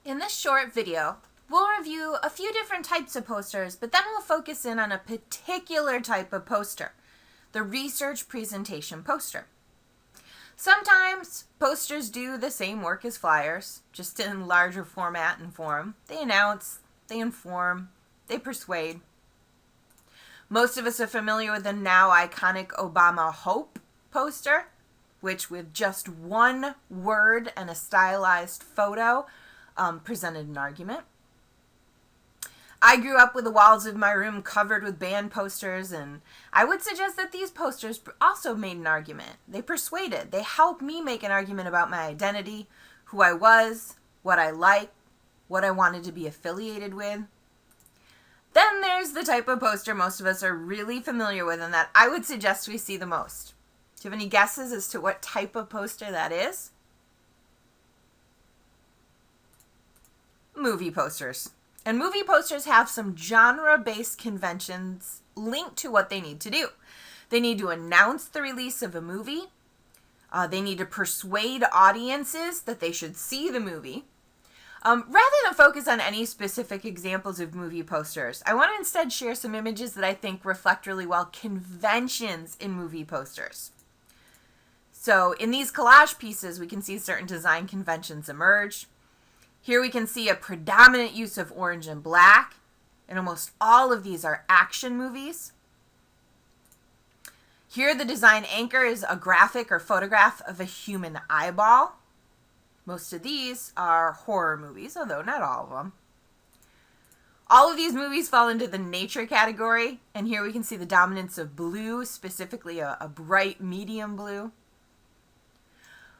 In this short video, we'll review a few different types of posters, but then we'll focus in on a particular type of poster, the research presentation poster. Sometimes posters do the same work as flyers, just in larger format and form. They announce, they inform, they persuade. Most of us are familiar with the now iconic Obama Hope poster, which with just one word and a stylized photo presented an argument. I grew up with the walls of my room covered with band posters, and I would suggest that these posters also made an argument. They persuaded. They helped me make an argument about my identity, who I was, what I liked, what I wanted to be affiliated with. Then there's the type of poster most of us are really familiar with and that I would suggest we see the most. Do you have any guesses as to what type of poster that is? Movie posters. And movie posters have some genre-based conventions linked to what they need to do. They need to announce the release of a movie. They need to persuade audiences that they should see the movie. Rather than focus on any specific examples of movie posters, I want to instead share some images that I think reflect really well conventions in movie posters. So in these collage pieces, we can see certain design conventions emerge. Here we can see a predominant use of orange and black, and almost all of these are action movies. Here the design anchor is a graphic or photograph of a human eyeball. Most of these are horror movies, although not all of them. All of these movies fall into the nature category, and here we can see the dominance of blue, specifically a bright medium blue.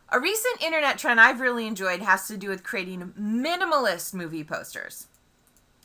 A recent internet trend I've really enjoyed has to do with creating minimalist movie posters.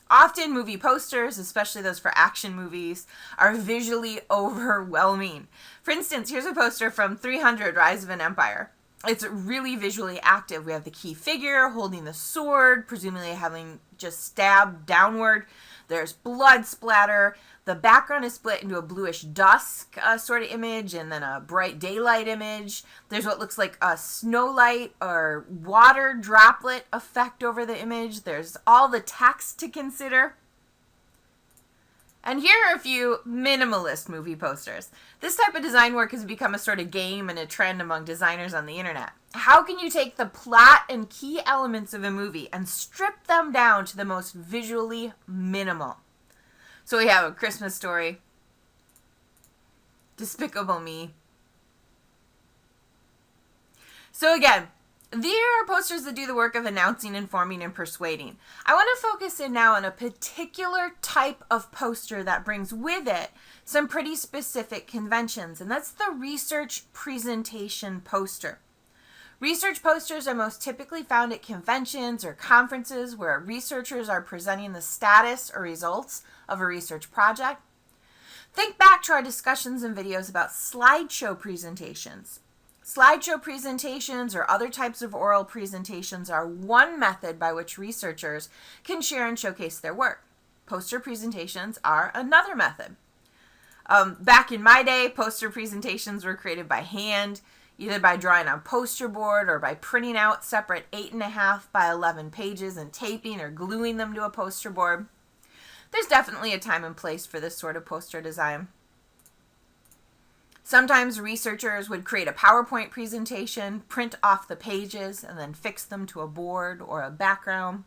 Often movie posters, especially those for action movies, are visually overwhelming. For instance, here's a poster from 300: Rise of an Empire. It's really visually active. We have the key figure holding the sword, presumably having just stabbed downward. There's blood splatter. The background is split into a bluish dusk sort of image and then a bright daylight image. There's what looks like a snow light or water droplet effect over the image. There's all the text to consider. And here are a few minimalist movie posters. This type of design work has become a sort of game and a trend among designers on the internet. How can you take the plot and key elements of a movie and strip them down to the most visually minimal? So we have A Christmas Story, Despicable Me. So again, there are posters that do the work of announcing, informing, and persuading. I want to focus in now on a particular type of poster that brings with it some pretty specific conventions, and that's the research presentation poster. Research posters are most typically found at conventions or conferences where researchers are presenting the status or results of a research project. Think back to our discussions and videos about slideshow presentations. Slideshow presentations or other types of oral presentations are one method by which researchers can share and showcase their work. Poster presentations are another method. Back in my day, poster presentations were created by hand, either by drawing on poster board or by printing out separate 8.5 by 11 pages and taping or gluing them to a poster board. There's definitely a time and place for this sort of poster design. Sometimes researchers would create a PowerPoint presentation, print off the pages, and then fix them to a board or a background.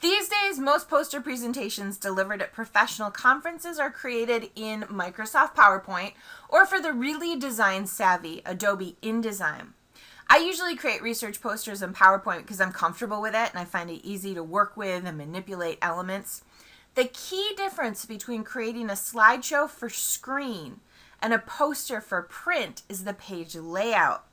These days, most poster presentations delivered at professional conferences are created in Microsoft PowerPoint or, for the really design-savvy, Adobe InDesign. I usually create research posters in PowerPoint because I'm comfortable with it and I find it easy to work with and manipulate elements. The key difference between creating a slideshow for screen and a poster for print is the page layout.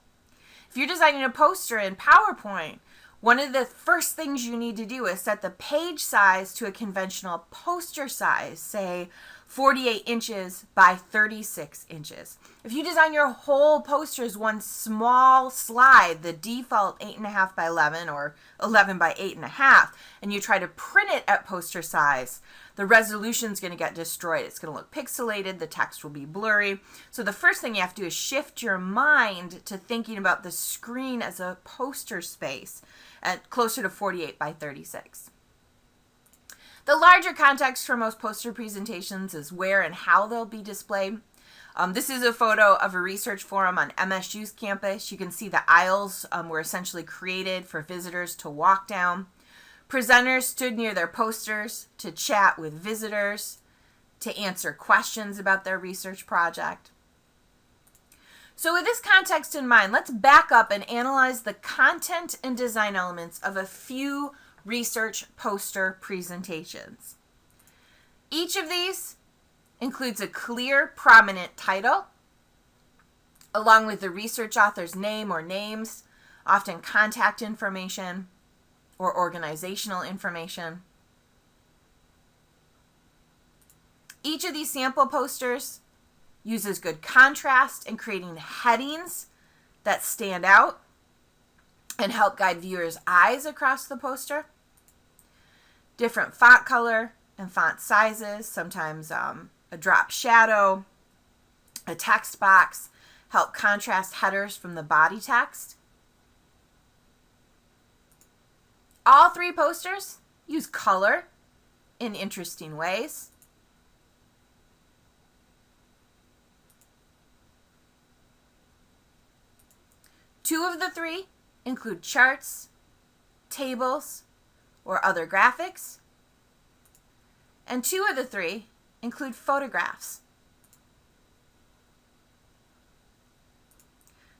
If you're designing a poster in PowerPoint, one of the first things you need to do is set the page size to a conventional poster size, say 48 inches by 36 inches. If you design your whole poster as one small slide, the default 8.5 by 11 or 11 by 8.5, and you try to print it at poster size, the resolution is going to get destroyed. It's going to look pixelated. The text will be blurry. So the first thing you have to do is shift your mind to thinking about the screen as a poster space at closer to 48 by 36. The larger context for most poster presentations is where and how they'll be displayed. This is a photo of a research forum on MSU's campus. You can see the aisles were essentially created for visitors to walk down. Presenters stood near their posters to chat with visitors, to answer questions about their research project. So with this context in mind, let's back up and analyze the content and design elements of a few research poster presentations. Each of these includes a clear, prominent title, along with the research author's name or names, often contact information or organizational information. Each of these sample posters uses good contrast in creating headings that stand out and help guide viewers' eyes across the poster. Different font color and font sizes, sometimes a drop shadow, a text box, help contrast headers from the body text. All three posters use color in interesting ways. Two of the three include charts, tables, or other graphics. And two of the three include photographs.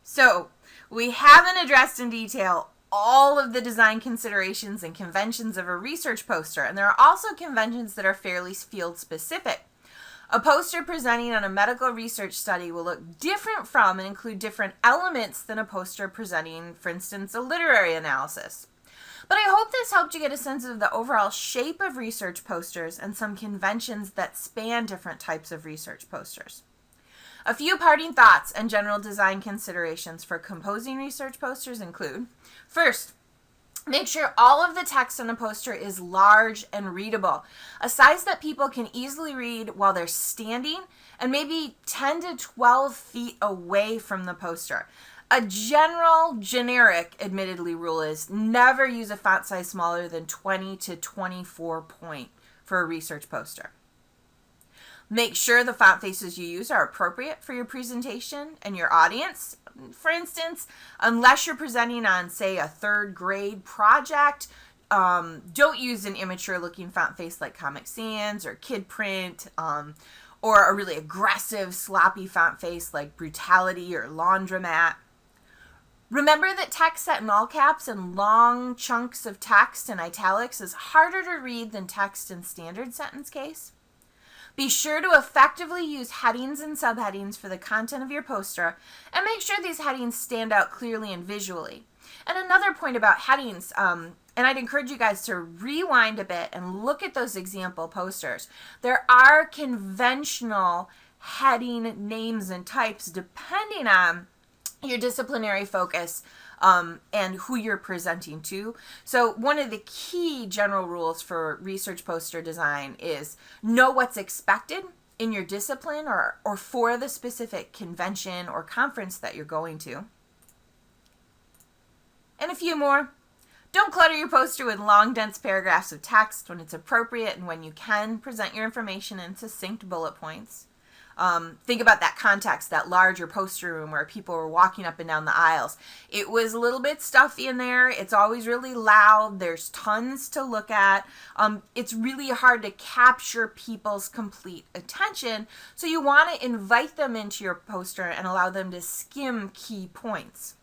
So, we haven't addressed in detail all of the design considerations and conventions of a research poster, and there are also conventions that are fairly field specific. A poster presenting on a medical research study will look different from and include different elements than a poster presenting, for instance, a literary analysis. But I hope this helped you get a sense of the overall shape of research posters and some conventions that span different types of research posters. A few parting thoughts and general design considerations for composing research posters include, first, make sure all of the text on a poster is large and readable, a size that people can easily read while they're standing and maybe 10 to 12 feet away from the poster. A generic, admittedly, rule is never use a font size smaller than 20 to 24 point for a research poster. Make sure the font faces you use are appropriate for your presentation and your audience. For instance, unless you're presenting on, say, a third grade project, don't use an immature looking font face like Comic Sans or Kid Print, or a really aggressive, sloppy font face like Brutality or Laundromat. Remember that text set in all caps and long chunks of text in italics is harder to read than text in standard sentence case. Be sure to effectively use headings and subheadings for the content of your poster, and make sure these headings stand out clearly and visually. And another point about headings, and I'd encourage you guys to rewind a bit and look at those example posters. There are conventional heading names and types depending on your disciplinary focus and who you're presenting to. So one of the key general rules for research poster design is know what's expected in your discipline or for the specific convention or conference that you're going to. And a few more. Don't clutter your poster with long, dense paragraphs of text when it's appropriate and when you can present your information in succinct bullet points. Think about that context, that larger poster room where people were walking up and down the aisles. It was a little bit stuffy in there. It's always really loud. There's tons to look at. It's really hard to capture people's complete attention. So you want to invite them into your poster and allow them to skim key points.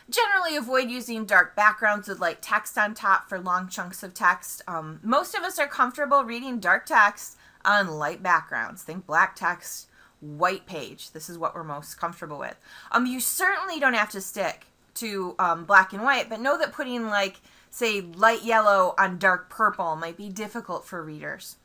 Generally avoid using dark backgrounds with light text on top for long chunks of text. Most of us are comfortable reading dark text on light backgrounds. Think black text, white page. This is what we're most comfortable with. You certainly don't have to stick to black and white, but know that putting say light yellow on dark purple might be difficult for readers.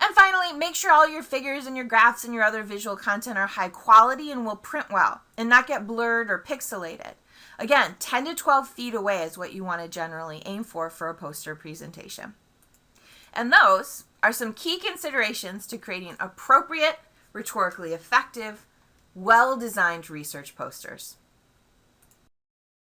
And finally, make sure all your figures and your graphs and your other visual content are high quality and will print well and not get blurred or pixelated. Again, 10 to 12 feet away is what you want to generally aim for a poster presentation. And those are some key considerations to creating appropriate, rhetorically effective, well-designed research posters.